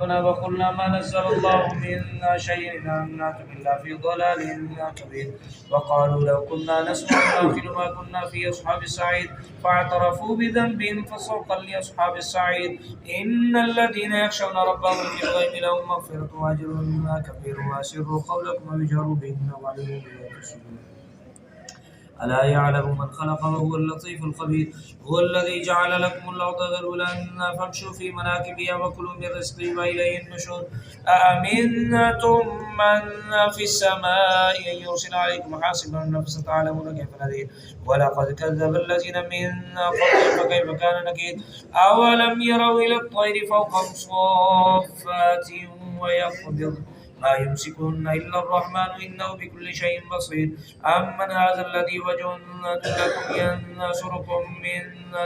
ربنا وقلنا ما نزل الله من شيء إن أنتم إلا في ضلال كبير وقالوا لو كنا نسمع ونعقل ما كنا في أصحاب السعير فاعترفوا بذنبهم فسوقا لأصحاب السعير إن الذين يخشون ربهم بالغيب لهم مغفرة وأجر كبير وأسروا قولكم واجهروا به إنه عليم بذات الصدور ألا يعلم من خلق وهو اللطيف الخبير هو الذي جعل لكم الأرض ذلولا فامشوا في مناكبها وكلوا من رزقه وإليه النشور أأمنتم من في السماء أن يرسل عليكم حاصبا فستعلمون كيف نذير ولقد كذب الذين من قبلهم فكيف كان نكير أولم يروا إلى الطير فوقهم صافات ويقبض ما يمسكون إلا الرحمن إنه بكل شيء بصير أمن هذا الذي وجه لكم ينصركم من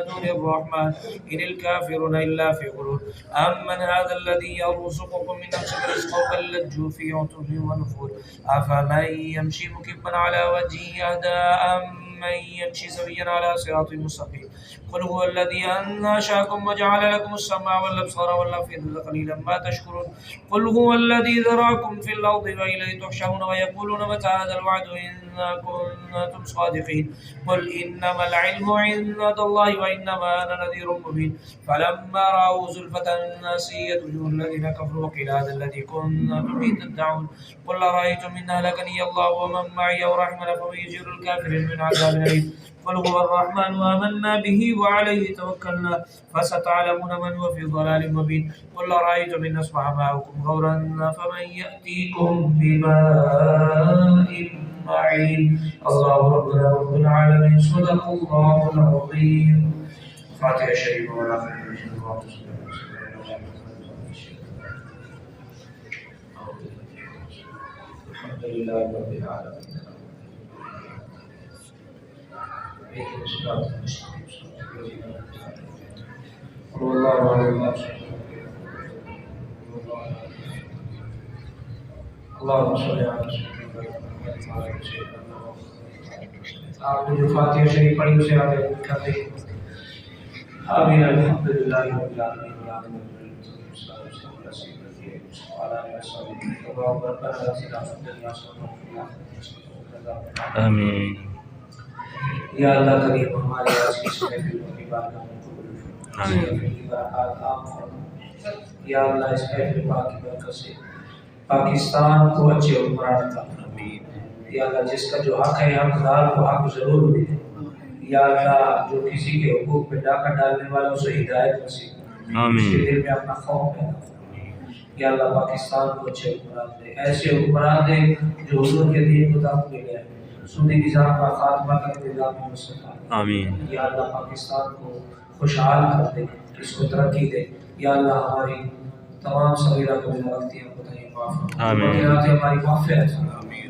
دون الرحمن إن الكافرون إلا في غرور أمن هذا الذي يرزقكم من أمسك رزقه بل لجوا في عتو ونفور أفمن يمشي مكبا على وجهه أهدى من يمشي سويا على صراط مستقيم قل هو الذي أنشأكم وجعل لكم السمع والأبصار والأفئدة قليلا ما تشكرون قل هو الذي ذراكم في الأرض وإليه تحشرون ويقولون متى هذا الوعد إن كنتم صادقين قل إنما العلم عند الله وإنما أنا نذير مبين فلما رأوا زلفة سيئت وجوه الذين كفروا وقيل هذا الذي كنتم به تدعون قل أرأيتم إن أهلكني الله ومن معي أو رحمنا فمن يجير الكافرين من عذاب أليم قل هو الرحمن وآمنا به وعليه توكلنا فستعلمون من هو في ضلال مبين قل أرأيتم إن أصبح ماؤكم غورا فمن يأتيكم بماء معين الله ربنا رب العالمين صدق الله العظيم فاتحة شريفة والآخر الحمد لله رب العالمين اللهم صل على سيدنا آپ نے جو فاتحہ شریف پڑھی اسے آگے کرتے آمین الحمد للہ رب العالمین آمین یا اللہ کریم ہمارے آج کی محفل کی بارگاہ میں قبول فرما کی برکات عام فرما یا اللہ اس محفل پاک کی برکت سے پاکستان کو اچھے حکمران عطا فرما یا اللہ جس کا جو حق ہے حقدار کو حق ضرور ملے یا اللہ جو کسی کے حقوق پہ ڈاکہ ڈالنے والا اسے ہدایت نصیب آمین اس کے دل میں اپنا خوف پیدا فرما یا اللہ پاکستان کو اچھے حکمران دے ایسے حکمران دے جو حضور کے دین کو دعوت دے گئے سودی نظام کا خاتمہ کر دے نظام مصطفیٰ آمین یا اللہ پاکستان کو خوشحال کر دے اس کو ترقی دے یا اللہ ہماری تمام صغیرہ کو غلطیاں بتائیں معاف آمین ہماری معافیت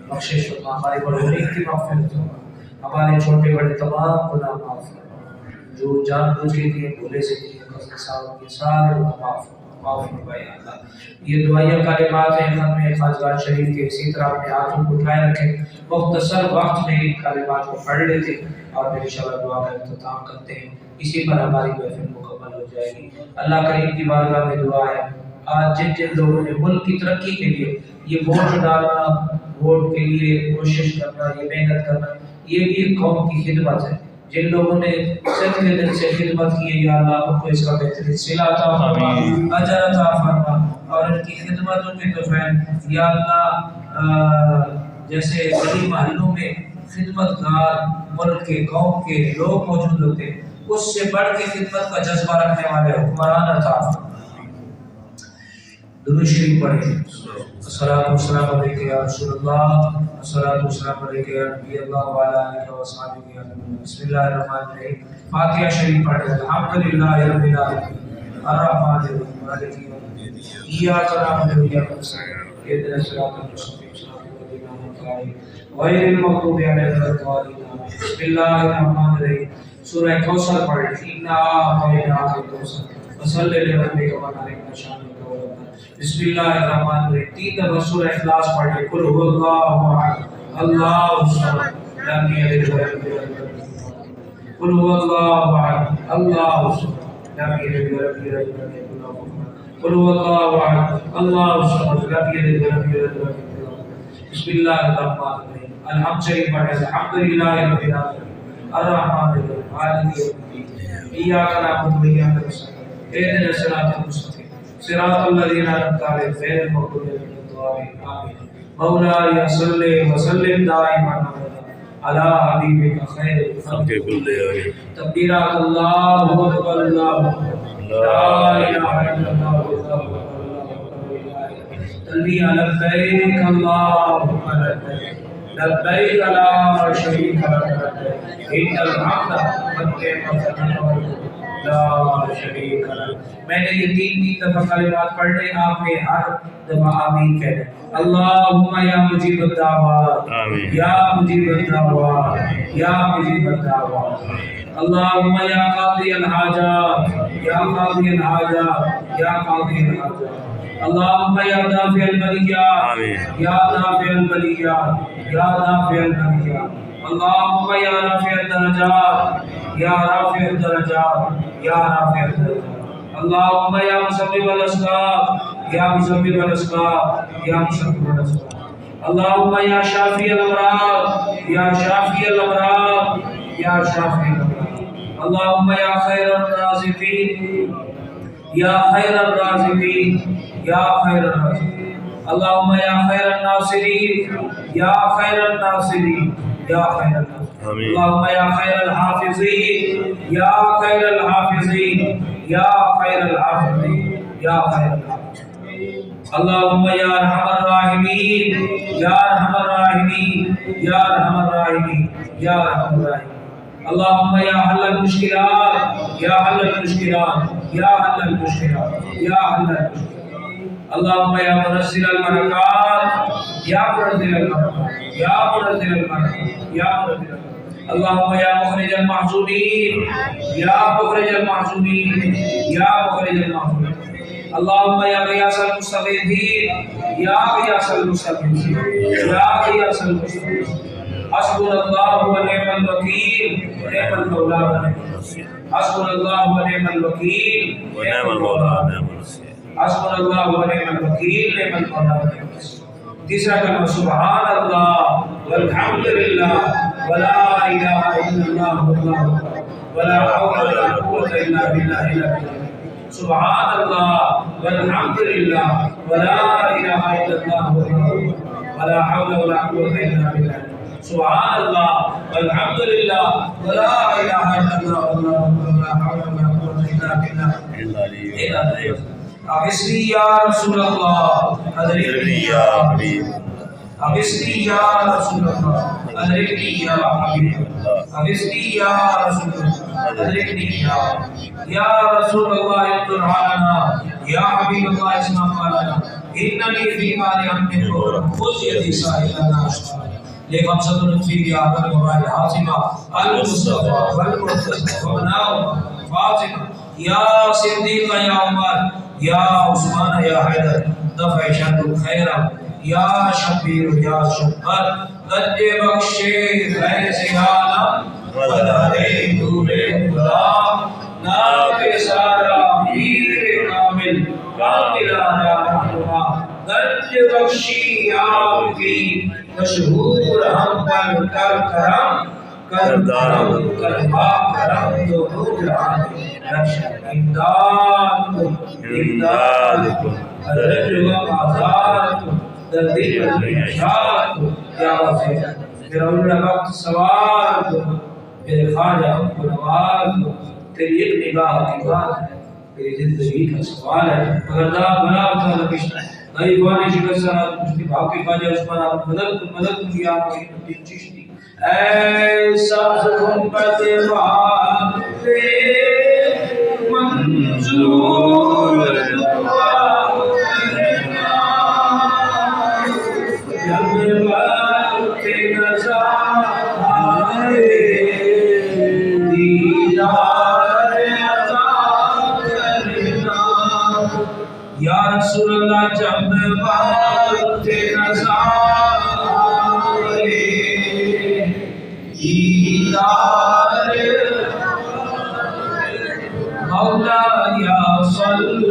بخشش فرما ہماری بڑی کی معافیت فرما ہمارے چھوٹے بڑے تمام گناہ معاف فرما جو جان بوجھ کے دیے بھولے سے دیے قصد صاحب کے سارے گناہ معاف فرمائے اللہ یہ دعائیہ کلمات ہیں ختم خاصگاہ شریف کے اسی طرح اپنے ہاتھوں کو اٹھائے رکھیں مختصر وقت میں ان کلمات کو پڑھ لیتے اور پھر انشاءاللہ دعا کا اختتام کرتے ہیں اسی پر ہماری محفل مکمل ہو جائے گی اللہ کریم کی بارگاہ میں دعا ہے آج جن جن لوگوں نے ملک کی ترقی کے لیے یہ ووٹ ڈالنا ووٹ کے لیے کوشش کرنا یہ محنت کرنا یہ بھی ایک قوم کی خدمت ہے جن لوگوں نے صدق کے دل سے خدمت کی ہے یا اللہ ان کو اس کا بہترین صلہ عطا فرما اجر عطا فرما اور ان کی خدمتوں کے توفیق یا اللہ جیسے گلی محلوں میں خدمت گار ملک کے قوم کے لوگ موجود ہوتے ہیں اس سے بڑھ کے خدمت کا جذبہ رکھنے والے حکمران عطا فرما درود شریف پڑھیں الصلاۃ والسلام علیک یا رسول اللہ الصلاۃ والسلام علیک یا نبی اللہ وعلی آلہ وصحبہ اجمعین بسم اللہ الرحمن الرحیم فاتحہ شریف پڑھیں الحمدللہ رب العالمین الرحمن الرحیم مالک یوم الدین ایاک نعبد و ایاک نستعین اهدنا الصراط المستقیم صراط الذین انعمت علیہم غیر المغضوب علیہم ولا الضالین بسم اللہ الرحمن الرحیم سورہ کوثر پڑھیں انا اعطیناک الکوثر فصلی لربک وانحر شانک بسم اللہ الرحمن الرحیم تین دفعہ سورہ اخلاص پڑھ لیں قل هو اللہ احد اللہ الصمد لم یلد ولم یولد قل هو اللہ احد اللہ الصمد لم یلد ولم یولد ولم یکن له کفوا احد قل هو الله احد الله الصمد لم يلد ولم يولد ولم يكن له. بسم الله الرحمن الرحیم. الحمد شریف پڑھیں. الحمدللہ رب العالمین الرحمن الرحیم مالک یوم الدین ایاک نعبد و ایاک نستعین اهدنا الصراط المستقیم صراط الذین انعمت علیہم غیر المغضوب علیہم ولا الضالین آمین. مولاي صل وسلم دائما على حبيبك خير الخلق كلهم. تكبيرات الله اكبر الله لا اله الا الله والله اكبر. تلبية لبيك اللهم لبيك لبيك لا شريك لك لبيك ان الحمد والنعمة لا شریک لک. میں نے یہ تین دفعہ کلمات پڑھنے، آپ نے ہر دفعہ آمین کہنا. اللہم یا مجیب الدعوات یا مجیب الدعوات یا مجیب الدعوات. اللہم یا قاضی الحاجات یا قاضی الحاجات یا قاضی الحاجات. اللہم یا دافع البلیات یا دافع البلیات یا دافع البلیات. اللہم یا رافع الدرجات یا رافع الدرجات یا رافع الدرجات. اللہم یا مسبب الاسباب یا مسبب الاسباب یا مسبب الاسباب. اللہم یا شافی الامراض یا شافی الامراض یا شافی الامراض. اللہم یا خیر الرازقین یا خیر الرازقین یا خیر الرازقین. اللہم یا خیر الناصرین یا خیر الناصرین یا خیر الناصرین. اللہم یا خیر الحافظین یا خیر الحافظین یا خیر الحافظین یا خیر الحافظین. اللہم یا ارحم الراحمین یا ارحم الراحمین یا ارحم الراحمین یا ارحم الراحمین. اللہم یا حل المشکلات یا حل المشکلات یا حل المشکلات یا حل المشکلات. اللہم یا منزل البرکات یا منزل البرکات یا منزل البرکات یا منزل البرکات. اللہم یا مخرج المحزونین یا مخرج المحزونین یا مخرج المحزونین. اللہم یا غیاث المستغیثین یا غیاث المستغیثین یا غیاث المستغیثین. حسبنا اللہ و نعم الوکیل نعم المولا و نعم النصیر. حسبنا اللہ و نعم الوکیل و نعم المولا و نعم النصیر. حسبنا اللہ و نعم الوکیل نعم المولا و نعم النصیر. تیسرا کلمہ سبحان اللہ والحمدللہ ولا الہ الا اللہ واللہ ولا حول ولا قوة الا باللہ العلی. سبحان اللہ والحمدللہ ولا الہ الا اللہ واللہ ولا حول ولا قوة الا باللہ. سبحان اللہ والحمدللہ ولا الہ الا اللہ واللہ ولا حول ولا قوة الا باللہ العلی. اغثنی یا رسول اللہ ادرکنی یا حبیب. اغثنی یا رسول اللہ ادرکنی یا حبیب. اغثنی یا رسول اللہ ادرکنی یا رسول اللہ انظر حالنا یا حبیب اللہ اسمع قالنا اننی فی مال امن خذ یدی سائلنا اشفا. لخمسة نطفی بیابر مبائل حاصمہ المصطفیٰ والمرتضی ومناو فاطمہ یا صدیق یا عمر یا عثمان یا حیدر دفع شد الخیر یا شبیر یا شبر گد بخشے فیض عالم ودارے دور خدا ناک سارا پیر کامل کاملانہ رحمہ گد بخشی آپ کی مشہور ہم پر کر کرم کردارم کربا کرم تو نور جہان رشد امداد کو امداد کو حضرت و آزاد کو دردی و اشارت کو یا وزیر میرا اللہ وقت سوال کو میرے خواجہ ہم کو نواز کو تیری ایک نگاہ کی بات ہے تیری زندگی کا سوال ہے. اگر دا بنا بتا لکشن غیبانی شکر سرات مجھتی بھاو کی خواجہ عثمان آپ مدد کو دیا آپ کی چشتی. اے سبز گنبد والے منظور دعا کرنا جب وقت نظر آئے دیدار عطا کرنا. یا رسول اللہ جب وقت نظر آئے دیدار مولا یا صلی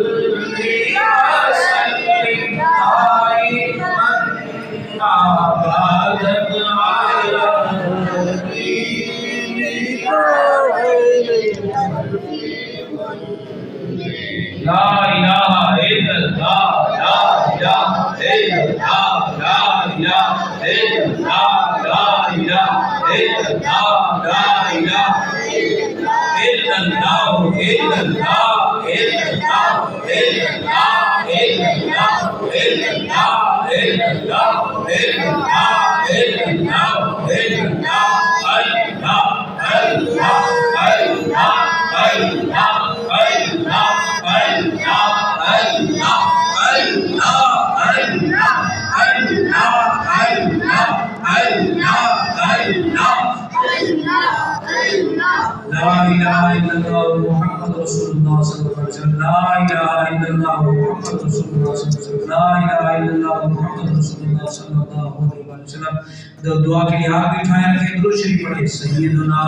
دعا کے لیے ہاتھ اٹھائیں رکھیں، درود شریف پڑھیں۔ سیدنا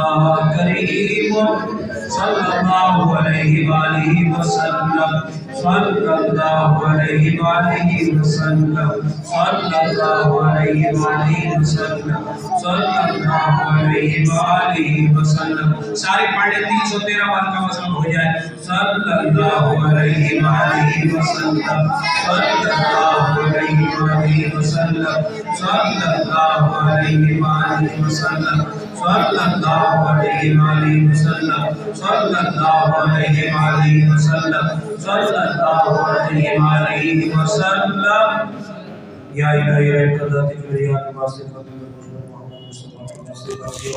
کریم صلی اللہ علیہ وآلہ وسلم، صلی اللہ علیہ وآلہ وسلم، صلی اللہ علیہ وآلہ وسلم، صلی اللہ علیہ وآلہ وسلم۔ سارے پڑھ لیں، 313 بار کا مطلب ہو جائے۔ صلی اللہ علیہ وآلہ وسلم، صلی اللہ علیہ وآلہ وسلم، صلی اللہ علیہ وآلہ وسلم، صلی اللہ علیہ وآلہ وسلم، صلی اللہ علیہ وآلہ وسلم، صلی اللہ علیہ وآلہ وسلم۔ یا الہی رحم کر ذات کبریہ کے واسطے محمد مصطفیٰ کے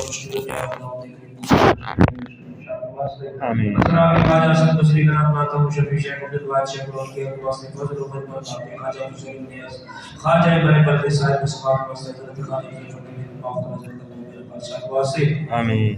واسطے آمین۔ خواجہ سب تسلی کرام ماتا ہوں شفیع شیخ عبدالوہاب شیخ اور کے واسطے فضل و خدمت کرتے خواجہ حسین نیاز، خواجہ ابراہیم بلدی صاحب اسقاط واسطے حضرت خواجہ آمین۔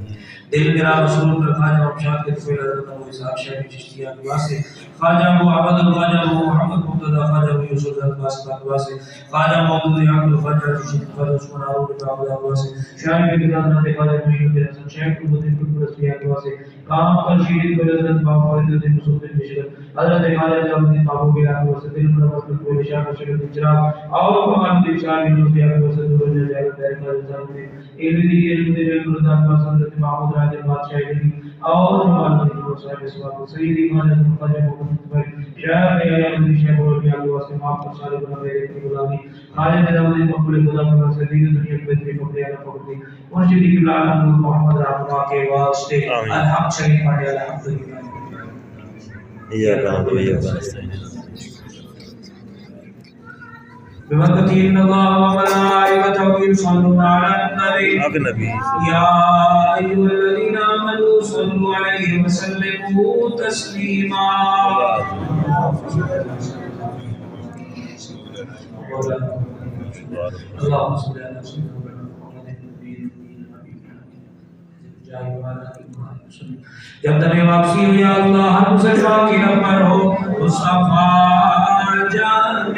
دل میرا رسول پر خواجہ امشاد کے طفیل حضرت ابو اسحاق شیخ چشتیہ کے واسطے، خواجہ ابو عبد الخواجہ ابو محمد مقتدی، خواجہ ابو یوسف حضرت واسطہ کے واسطے، خواجہ محمود عبد الخواجہ رشید خواجہ عثمان عروض کے واسطے، شاہی کے حضرت خواجہ مشیر بن حسن شیخ الدین قطب کے واسطے، کام پر شیرین کو حضرت بابا فرید الدین مسعود بن بشیر، حضرت خواجہ جلال الدین بابو کے واسطے، دل میرا رسول کو شاہ بشیر الدین چراغ اور کمان الدین شاہ بن نوزی کے واسطے، دور نے جائے تاریخ خواجہ علم دی مردان حضرت محمود راجہ بادشاہ دی اور جمال الدین صاحب اسوات سیدی خواجہ خواجہ محمد بھائی شاہ علی شیخ اور کے واسطے معاف کر سارے بندے کی غلامی خواجہ نظام الدین مقبول خدا کے واسطے دین دنیا کے بہترین فقیر فقیر مرشد کی بلال محمد رحمہ کے واسطے الحمد شریف پڑھے الحمدللہ یا نعبد و یا نستعین بمرکت ان اللہ وملائکتہ یصلون علی النبی یا ایھا الذین آمنوا صلوا علیہ وسلموا تسلیما۔ اللهم صل على سيدنا محمد جب تمہیں واپسی ہو یا اللہ ہر مسلمان کی نمبر ہو مصطفیٰ جان